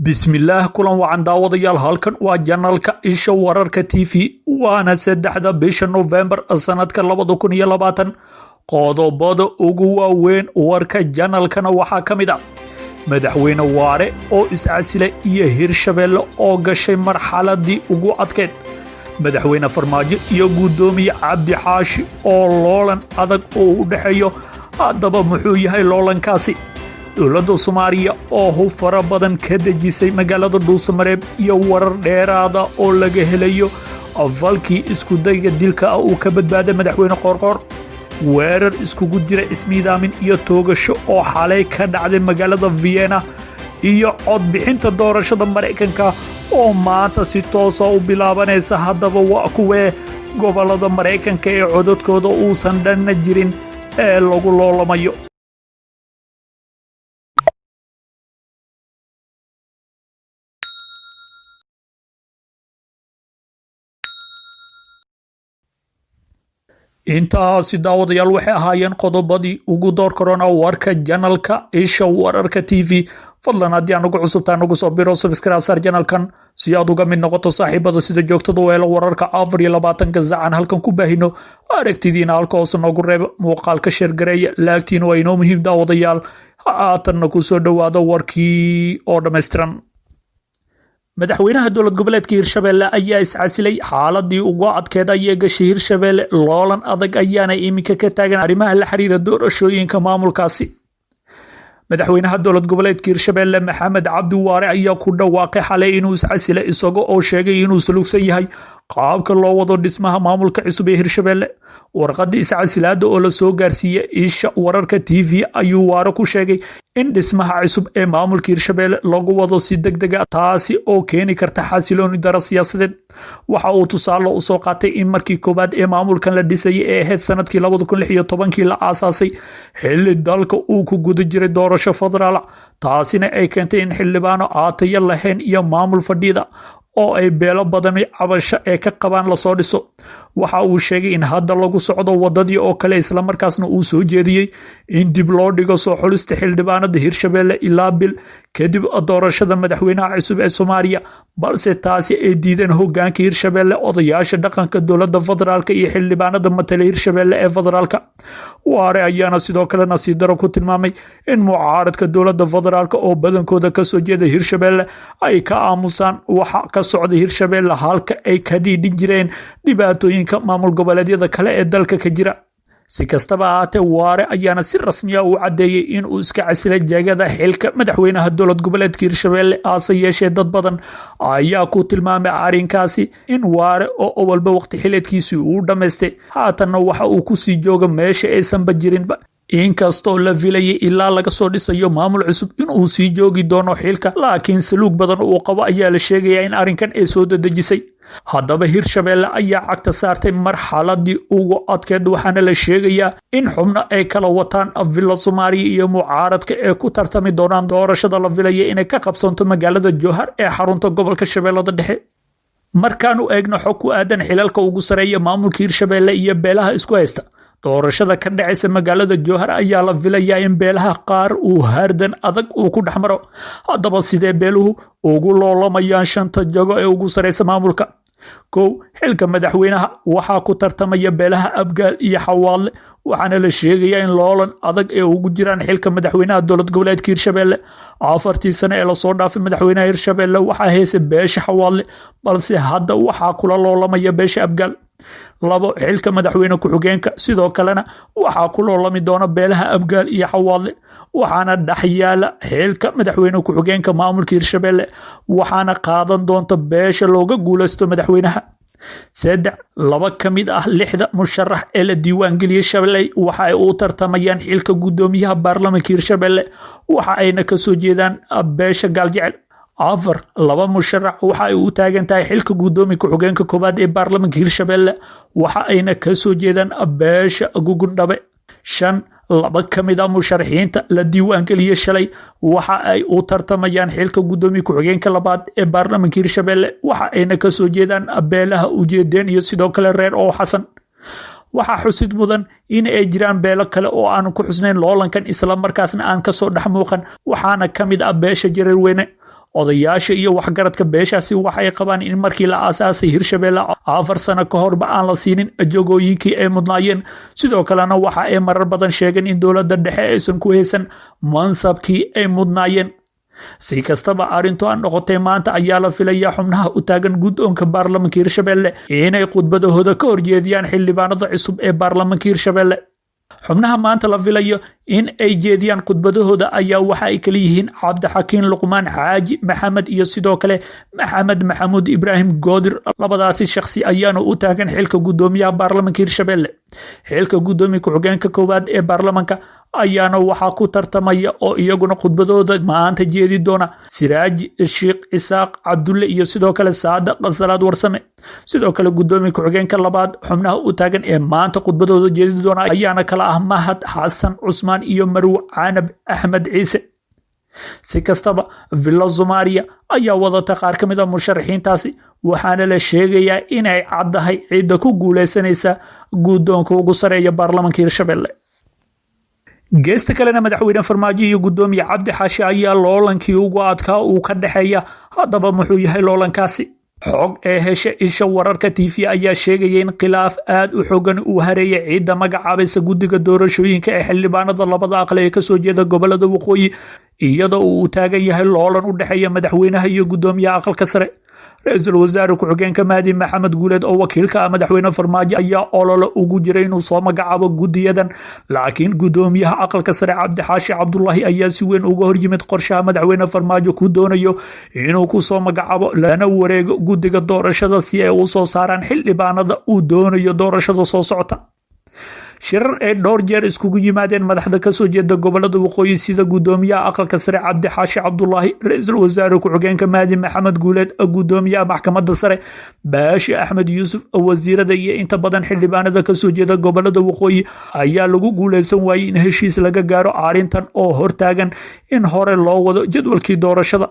bismillaah kulan wacan daawadayaal halkan waa janalka isha wararka TV waana 3 bisha November sanadka 2020 qodobada ugu waaweyn warka janalkana waxaa kamid ah madaxweyne waare oo iscasilay iyo Hirshabelle oo gashay marxaladii ugu adkeyd madaxweyne farmaajo iyo gudoomiye Cabdi Xaashi oo loolan adag oo u dhaxeeyo hadaba muxuu yahay loolankaasi dowladda Soomaaliya oo fara badan ka dejisay magaalada Dhuusamareeb iyo warar dheeraada oo laga helayo afalkii isku dayga dilka uu ka badbaaday madaxweyne Qorqor weerar iskugu jira ismiidaamin iyo toogasho oo xalay ka dhacday magaalada Vienna iyo cod bixinta doorashada Mareykanka oo maanta si toos ah u bilaabanaysa hadaba waa kuwee gobolada Mareykanka ee codadkooda uusan dhanna jirin ee lagu loolamayo intaasi daawadayaal waxay ahaayeen qodobadii ugu door corona warka janalka isha wararka TV fadlan haddii aan ugu cusubtaa nagu soo biro subscribe sar janalkan si aad uga mid noqoto saaxiibada sida joogtada weelo wararka 24 saacad halkan ku baahino aragtidiina halka hoos noogu reeb muuqaalka share gareeya laagtiin waa inoo muhiim daawadayaal haatanna ku soo dhawaado warkii oo dhameystiran madaxweynaha dowlad goboleedka Hirshabelle ayaa iscasilay xaaladii ugu adkeyd ayay gashay Hirshabelle loolan adag ayaana iminka ka taagan arrimaha la xiriira doorashooyinka maamulkaasi madaxweynaha dowlad goboleedka Hirshabelle Maxamed Cabdi Waare ayaa ku dhawaaqay xalay inuu iscasilay isagoo oo sheegay inuu sulugsan yahay qaabka loo wado dhismaha maamulka cusub ee Hirshabelle warqadii iscasilaada oo la soo gaarsiiyay isha wararka TV ayuu Waare ku sheegay in dhismaha cusub ee maamulka Hirshabelle lagu wado si degdeg ah taasi oo keeni karta xasilooni daro siyaasadeed waxa uu tusaale u soo qaatay in markii koobaad ee maamulkan la dhisay ee ahayd sanadkii 2016 la aasaasay xilli dalka uu ku guda jiray doorasho federaal taasina ay keentay in xildhibaano aataya lahayn iyo maamul fadhida oo ay beelo badani cabasho ee ka qabaan la soo dhiso waxa uu sheegay in hadda lagu socdo wadadii oo kale isla markaasna uu soo jeediyay in dib loo dhigo soo xulista xildhibaanada Hirshabelle ilaa bil kadib doorashada madaxweynaha cusub ee Soomaaliya balse taasi ay diideen hoggaanka Hirshabelle odayaasha dhaqanka dowladda federaalka iyo xildhibaanada matala Hirshabelle ee federaalka Waare ayaana sidoo kale nasiib daro ku tilmaamay in mucaaradka dowladda federaalka oo badankooda ka soo jeeda Hirshabelle ay ka aamusaan waxa ka socda Hirshabelle halka ay ka dhiidhin jireen dhibaatooyinka maamul goboleedyada kale ee dalka ka jira si kastaba ahaatee Waare ayaana si rasmi ah u cadeeyay in uu iska casilay jagada xilka madaxweynaha dowlad goboleedka Hirshabelle aasa yeeshee dad badan ayaa ku tilmaamay arrinkaasi in Waare oo walba waqti xileedkiisii uu dhameystay haatanna waxa uu ku sii jooga meesha aysan bajirinba inkastoo la filayay ilaa laga soo dhisayo maamul cusub inuu sii joogi doono xilka laakiin saluug badan uu qabo ayaa la sheegayaa in arrinkan ay soo dadejisay haddaba Hirshabelle ayaa cagta saartay marxaladii ugu adkeyd waxaana la sheegayaa in xubno ay kala wataan villa Soomaaliya iyo mucaaradka ee ku tartami doonaan doorashada la filayay inay ka qabsanto magaalada Jowhar ee xarunta gobolka Shabeellada Dhexe markaanu eegno xog ku aadan xilalka ugu sareeya maamulka Hirshabelle iyo beelaha isku haysta doorashada ka dhacaysa magaalada Jowhar ayaa la filayaa in beelaha qaar uu hardan adag uu ku dhaxmaro hadaba sidee beeluhu ugu loolamayaan shanta jago ee ugu sareysa maamulka xilka madaxweynaha waxaa ku tartamaya beelaha Abgaal iyo Xawaadle waxaana la sheegayaa in loolan adag ee ugu jiraan xilka madaxweynaha dowlad goboleedka Hirshabelle 4 sano ee la soo dhaafay madaxweynaha Hirshabelle waxa heysay beesha Xawaadle balse hadda waxaa kula loolamaya beesha Abgaal xilka madaxweyne ku-xigeenka sidoo kalena waxaa ku loolami doona beelaha Abgaal iyo Xawaadle waxaana dhaxyaala xilka madaxweyne ku-xigeenka maamulka Hirshabelle waxaana qaadan doonta beesha looga guuleysto madaxweynaha 2 kamid ah 6 musharax ee la diiwaan geliyay Shabeelle waxa ay u tartamayaan xilka gudoomiyaha baarlamaanka Hirshabelle waxa ayna ka soo jeedaan beesha Gaaljecel 2 musharax waxa ay u taagan tahay xilka gudoomiye ku-xigeenka koobaad ee baarlamaanka Hirshabelle waxa ayna ka soo jeedaan beesha Gugundhabe 2 kamid ah musharaxiinta la diiwaan geliyay shalay waxa ay u tartamayaan xilka gudoomiye ku-xigeenka labaad ee baarlamaanka Hirshabelle waxa ayna ka soo jeedaan beelaha ujeedeen iyo sidoo kale reer oo Xasan waxaa xusid mudan in ay jiraan beelo kale oo aan ku xusnayn loolankan isla markaasna aan ka soo dhex muuqan waxaana kamid ah beesha Jareerweyne odayaasha iyo waxgaradka beeshaasi waxay qabaan in markii la aasaasay Hirshabelle 4 sano ka horba aan la siinin jagooyinkii ay mudnaayeen sidoo kalena waxa ay marar badan sheegeen in dowladda dhexe aysan ku haysan mansabkii ay mudnaayeen si kastaba arrintu aan noqotay maanta ayaa la filayaa xubnaha u taagan guddoonka baarlamaanka Hirshabelle inay khudbadahooda ka horjeediyaan xildhibaanada cusub ee baarlamaanka Hirshabelle xubnaha maanta la filayo in ay jeediyaan khudbadahooda ayaa waxa ay kala yihiin Cabdixakiin Luqmaan Xaaji Maxamed iyo sidoo kale Maxamed Maxamuud Ibraahim Goodir labadaasi shakhsi ayaana u taagan xilka guddoomiyaha baarlamaanka Hirshabelle xilka guddoomiyaha ku-xigeenka koowaad ee baarlamaanka ayaana waxaa ku tartamaya oo iyaguna khudbadooda maanta jeedi doona Siraaji Sheekh Isaaq Cabdulle iyo sidoo kale Saadaq Salaad Warsame sidoo kale guddoomiyaha ku-xigeenka labaad xubnaha u taagan ee maanta khudbadooda jeedi doona ayaana kala ah Mahad Xasan Cusmaan iyo Marwo Canab Axmed Ciise si kastaba Villa Soomaaliya ayaa wadata qaar ka mid ah musharaxiintaasi waxaana la sheegayaa inay caddahay ciidda ku guuleysanaysa guddoonka ugu sareeya baarlamaanka Hirshabelle geesta kalena madaxweyne farmaajo iyo guddoomiye Cabdi Xaashi ayaa loolankii ugu adkaa uu ka dhaxeeya haddaba muxuu yahay loolankaasi xog ee hesha isha wararka TV ayaa sheegaya in khilaaf aad u xogan uu hareeyay ciidda magacaabaysa guddiga doorashooyinka ee xildhibaanada labada aqal ee ka soo jeeda gobolada waqooyi iyadoo uu taagan yahay loolan u dhaxeeya madaxweynaha iyo guddoomiyaha aqalka sare ra-iisul wasaare ku-xigeenka Mahdi Maxamed Guuleed oo wakiilka ah madaxweyne farmaajo ayaa olole ugu jiray inuu soo magacaabo guddiyadan laakiin guddoomiyaha aqalka sare Cabdi Xaashi Cabdullaahi ayaa si weyn uga horjimid qorshaha madaxweyne farmaajo ku doonayo inuu ku soo magacaabo lana wareego guddiga doorashada si ay u soo saaraan xildhibaanada uu doonayo doorashada soo socota shirar ay dhowr jeer iskugu yimaadeen madaxda ka soo jeeda gobolada waqooyi sida guddoomiyaha aqalka sare Cabdi Xaashi Cabdullaahi ra-iisul wasaare ku-xigeenka Mahdi Maxamed Guuleed guddoomiyaha maxkamadda sare Baashi Axmed Yuusuf wasiirada iyo inta badan xildhibaanada ka soo jeeda gobolada waqooyi ayaa lagu guuleysan waayay in heshiis laga gaaro arrintan oo hortaagan in hore loo wado jadwalkii doorashada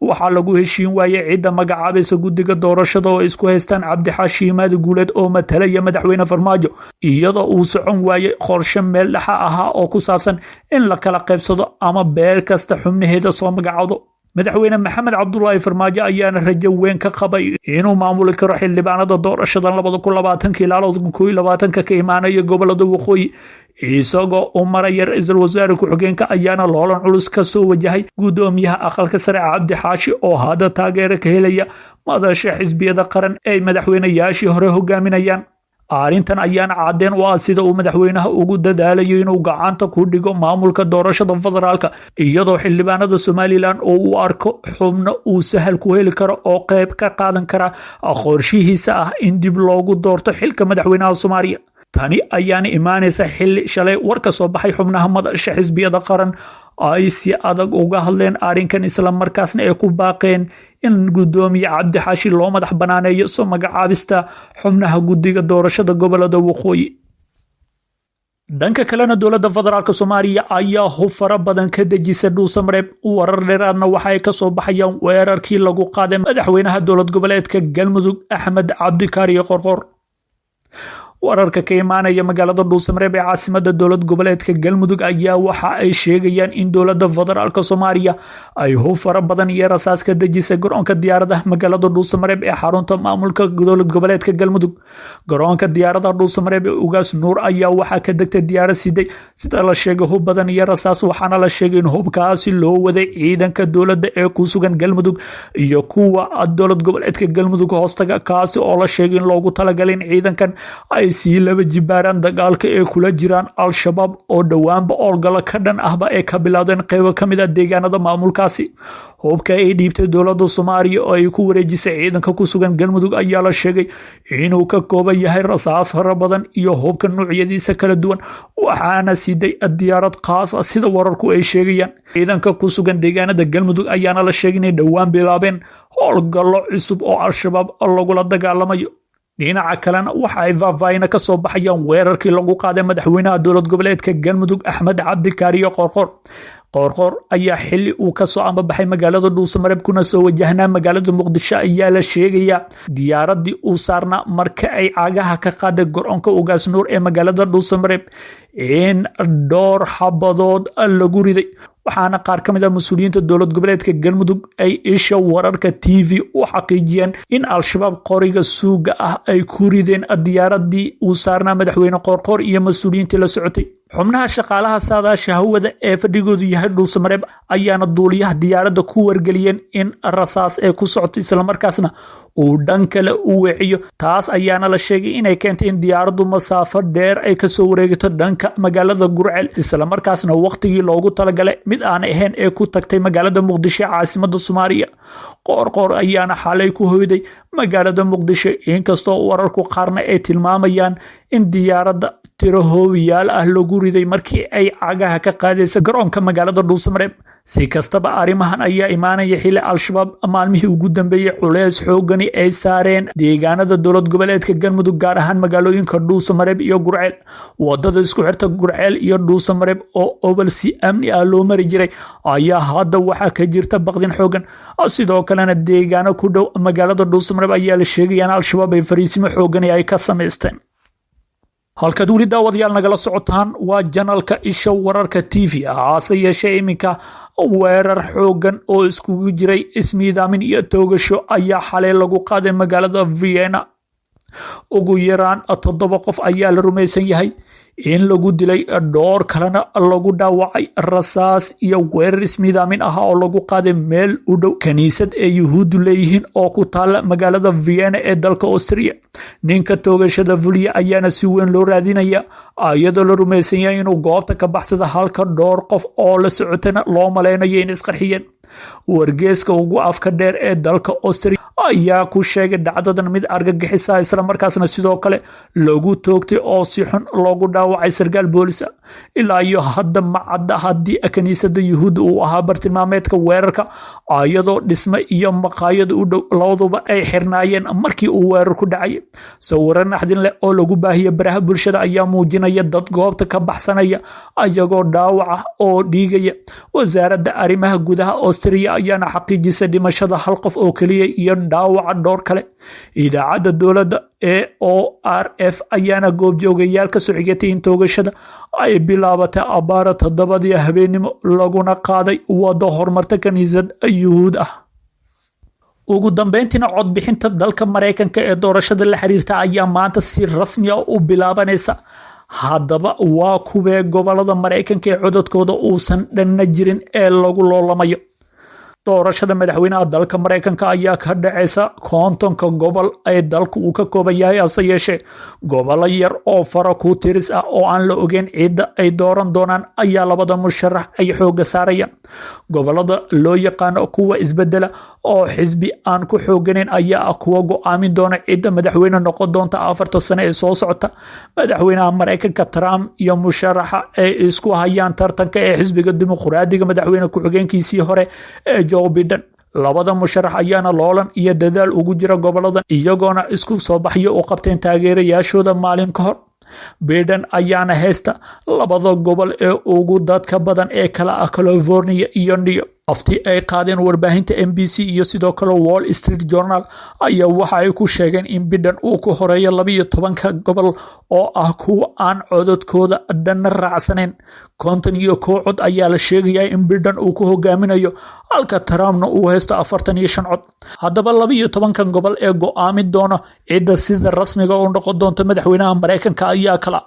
waxaa lagu heshiin waayay cidda magacaabaysa guddiga doorashada oo isku haystaan Cabdi Xaashi Mahdi Guuleed oo matalaya madaxweyne farmaajo iyadoo uu socon waayay qorshe meel dhexa ahaa oo ku saabsan in la kala qaybsado ama beel kasta xubnaheeda soo magacawdo madaxweyne Maxamed Cabdullaahi Farmaajo ayaana rajo weyn ka qabay inuu maamuli karo xildhibaanada doorashada 2020 ilaa 2021 ka imaanaya gobolada waqooyi isagoo u maraya ra-iisul wasaare ku-xigeenka ayaana loolan culus ka soo wajahay guddoomiyaha aqalka sare Cabdi Xaashi oo hadda taageero ka helaya madasha xisbiyada qaran ay madaxweynayaashii hore hogaaminayaan arrintan ayaana cadeen u ah sida uu madaxweynaha ugu dadaalayo inuu gacanta ku dhigo maamulka doorashada federaalka iyadoo xildhibaanada Somaliland oo uu arko xubno uu sahal ku heli karo oo qayb ka qaadan kara qorshihiisa ah in dib loogu doorto xilka madaxweynaha Soomaaliya tani ayaana imaanaysa xilli shalay war ka soo baxay xubnaha madasha xisbiyada qaran ay si adag uga hadleen arrinkan isla markaasna ay ku baaqeen in guddoomiye Cabdi Xaashi loo madax banaaneeyo soo magacaabista xubnaha guddiga doorashada gobolada waqooyi dhanka kalena dowladda federaalka Soomaaliya ayaa hub fara badan ka dejisay Dhuusamareeb warar dheeraadna waxa ay ka soo baxayaan weerarkii lagu qaaday madaxweynaha dowlad goboleedka Galmudug Axmed Cabdi Kaariye Qorqor wararka ka imaanaya magaalada Dhuusamareeb ee caasimadda dowlad goboleedka Galmudug ayaa waxa ay sheegayaan in dowladda federaalka Soomaaliya ay hub fara badan iyo rasaas ka dejisay garoonka diyaaradaha magaalada Dhuusamareeb ee xarunta maamulka dowlad goboleedka Galmudug garoonka diyaaradaha Dhuusamareeb ee Ugaas Nuur ayaa waxa ka degtay diyaarad siday sida la sheegay hub badan iyo rasaas waxaana la sheegay in hubkaasi loo waday ciidanka dowladda ee ku sugan Galmudug iyo kuwa dowlad goboleedka Galmudug hoostaga kaasi oo la sheegay in loogu talagalay in ciidankan ay si laba jibaaraan dagaalka ee kula jiraan al-shabaab oo dhawaanba oolgala ka dhan ahba ee ka bilaadeen qaybo ka mid ah deegaanada maamulkaasi hubka ay dhiibtay dowladda Soomaaliya oo ay ku wareejisay ciidanka ku sugan Galmudug ayaa la sheegay inuu ka kooban yahay rasaas fara badan iyo hubka noocyadiisa kala duwan waxaana siday diyaarad qaas ah sida wararku ay sheegayaan ciidanka ku sugan deegaanada Galmudug ayaana la sheegay inay dhawaan bilaabeen howlgallo cusub oo al-shabaab lagula dagaalamayo dhinaca kalena waxa ay faahfaahin ka soo baxayaan weerarkii lagu qaaday madaxweynaha dowlad goboleedka Galmudug Axmed Cabdi Kaariye Qorqor ayaa xilli uu ka soo ambabaxay magaalada Dhuusamareeb kuna soo wajahnaa magaalada Muqdisho ayaa la sheegayaa diyaaradii uu saarnaa marka ay caagaha ka qaaday garoonka Ugaas Nuur ee magaalada Dhuusamareeb in dhowr xabadood lagu riday waxaana qaar ka mid ah mas-uuliyiinta dowlad goboleedka galmudug ay isha wararka TV u xaqiijiyeen in al-shabaab qoriga suuga ah ay ku rideen diyaaradii uu saarnaa madaxweyne qoorqoor iyo mas-uuliyiintii la socotay. xubnaha shaqaalaha saadaasha hawada ee fadhigoodu yahay dhuusamareeb ayaana duuliyaha diyaaradda ku wargeliyeen in rasaas ay ku socoto islamarkaasna uu dhan kale u weeciyo. taas ayaana la sheegay inay keentay in diyaaraddu masaafo dheer ay kasoo wareegato dhanka magaalada Gurceel islamarkaasna waqtigii loogu talagalay mid aan ahayn ee ku tagtay magaalada Muqdisho caasimada Soomaaliya. qoorqoor ayaana xalay ku hoyday magaalada Muqdisho inkastoo wararku qaarna ay tilmaamayaan in diyaaradda tiro hoobiyaal ah lagu riday markii ay cagaha ka qaadaysa garoonka magaalada Dhuusamareeb. si kastaba arrimahan ayaa imaanaya xilli al-shabaab maalmihii ugu dambeeyay culeys xoogani ay saareen deegaanada dowlad goboleedka galmudug gaar ahaan magaalooyinka Dhuusamareeb iyo Gurceel. wadada isku xirta Gurceel iyo Dhuusamareeb oo obol si amni ah loo mari jiray ayaa hadda waxaa ka jirta baqdin xoogan. sidoo kalena deegaano ku dhow magaalada Dhuusamareeb ayaa la sheegaya in al-shabaab ay fariisimo xoogan ay ka sameysteen. halkaad weli daawadayaal nagala socotaan waa janalka isha wararka TV. hase yeeshee iminka weerar xoogan oo iskugu jiray ismiidaamin iyo toogasho ayaa xalay lagu qaaday magaalada Vienna. ugu yaraan 7 qof ayaa la rumaysan yahay in lagu dilay, dhowr kalena lagu dhaawacay rasaas iyo weerar ismiidaamin ah oo lagu qaaday meel u dhow kaniisad ee yuhuuddu leeyihiin oo ku taala magaalada Vienna ee dalka Austria. ninka toogashada fuliya ayaana si weyn loo raadinaya iyadoo la rumaysan yahay inuu goobta ka baxsada halka dhowr qof oo la socotana loo maleynayo in isqarxiyeen. wargeeska ugu afka dheer ee dalka Austria ayaa ku sheegay dhacdadan mid argagixisa islamarkaasna sidoo kale lagu toogtay oo si xun loogu dhaawacay sarkaal booliska. ilaa iyo hadda ma cadda haddii kaniisada yuhuudda uu ahaa bartilmaameedka weerarka iyadoo dhisme iyo maqaayad u dhow labaduba ay xirnaayeen markii uu weerar ku dhacay. sawirro naxdin leh oo lagu baahiyay baraha bulshada ayaa muujinaya dad goobta ka baxsanaya ayagoo dhaawaca oo dhiigaya. wasaaradda arrimaha gudaha Austria ayaana xaqiijisay dhimashada 1 qof oo kaliya iyo dhaawaca dhowr kale. idaacadda dowladda ee ORF ayaana goobjoogayaal ka soo xigatay in toogashada ay bilaabatay abaara 7 habeenimo laguna qaaday wado horumarta kaniisad yuhuud ah. ugu dambeyntiina codbixinta dalka Mareykanka ee doorashada la xiriirta ayaa maanta si rasmi ah u bilaabanaysa. haddaba waa kuwee gobolada Mareykanka ee codadkooda uusan dhanna jirin ee lagu loolamayo. doorashada madaxweynaha dalka Mareykanka ayaa ka dhacaysa 50 gobol ee dalku uu ka kooban yahay. hase yeeshee gobolo yar oo fara ku tiris ah oo aan la ogeyn cidda ay dooran doonaan ayaa labada musharax ay xooga saarayaan. gobolada loo yaqaano kuwa isbedela oo xisbi aan ku xooganayn ayaa kuwa go'aamin doona cidda madaxweyne noqon doonta 4 sano ee soo socota. madaxweynaha Mareykanka Trump iyo musharaxa ay isku hayaan tartanka ee xisbiga dimuqraadiga madaxweyne ku-xigeenkiisii hore ee Joe Biden. labada musharax ayaana loolan iyo dadaal ugu jira goboladan iyagoona isku soo baxyo u qabteen taageerayaashooda maalin ka hor. Biden ayaana haysta labada gobol ee ugu dadka badan ee kala ah California iyo New York. afti ay qaadeen warbaahinta NBC iyo sidoo kale Wall Street Journal ayaa waxa ay ku sheegeen in Biden uu ku horeeyo 12 gobol oo ah kuwa aan codadkooda dhan raacsanayn. 51 cod ayaa la sheegayaa in Biden uu ku hogaaminayo halka Trumpna uu haysto 45 cod. haddaba 12 gobol ee go'aamin doona cidda sida rasmiga u noqon doonta madaxweynaha Mareykanka ayaa kala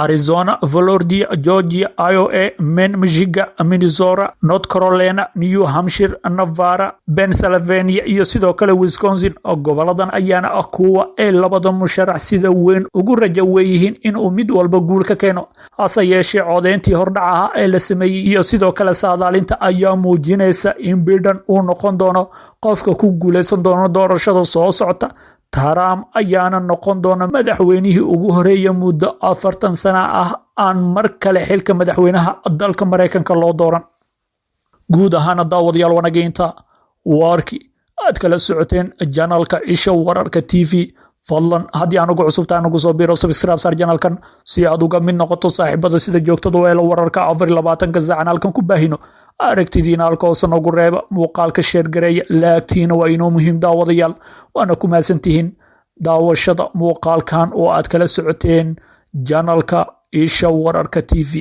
Arizona, Florida, Georgia, Iowa, Maine, Michigan, Minnesota, North Carolina, New Hampshire, Nevada, Pennsylvania iyo sidoo kale Wisconsin. goboladan ayaana ah kuwa ay labada musharax sida weyn ugu rajo weeyihiin in uu mid walba guul ka keeno. hase yeeshee codeyntii hordhaca ee la sameeyay iyo sidoo kale saadaalinta ayaa muujinaysa in Biden uu noqon doono qofka ku guuleysan doona doorashada soo socota. Trump ayaana noqon doona madaxweynihii ugu horeeyay muddo 40 sano ah aan mar kale xilka madaxweynaha dalka Mareykanka loo dooran. guud ahaan daawadayaal wanageynta warkii aad kala socoteen janalka isha wararka TV. fadlan haddii aan ugu cusubtaan ugu soo biro subscribe sar janalkan si aad uga mid noqoto saaxiibada sida joogtada oo la wararka 24 saacan halkan ku baahino. aragtidiina halka hoose noogu reeba, muuqaalka share gareeya, laagtiina waa inoo muhiim daawadayaal. waana ku mahadsantihiin daawashada muuqaalkan oo aad kala socoteen janalka isha wararka TV.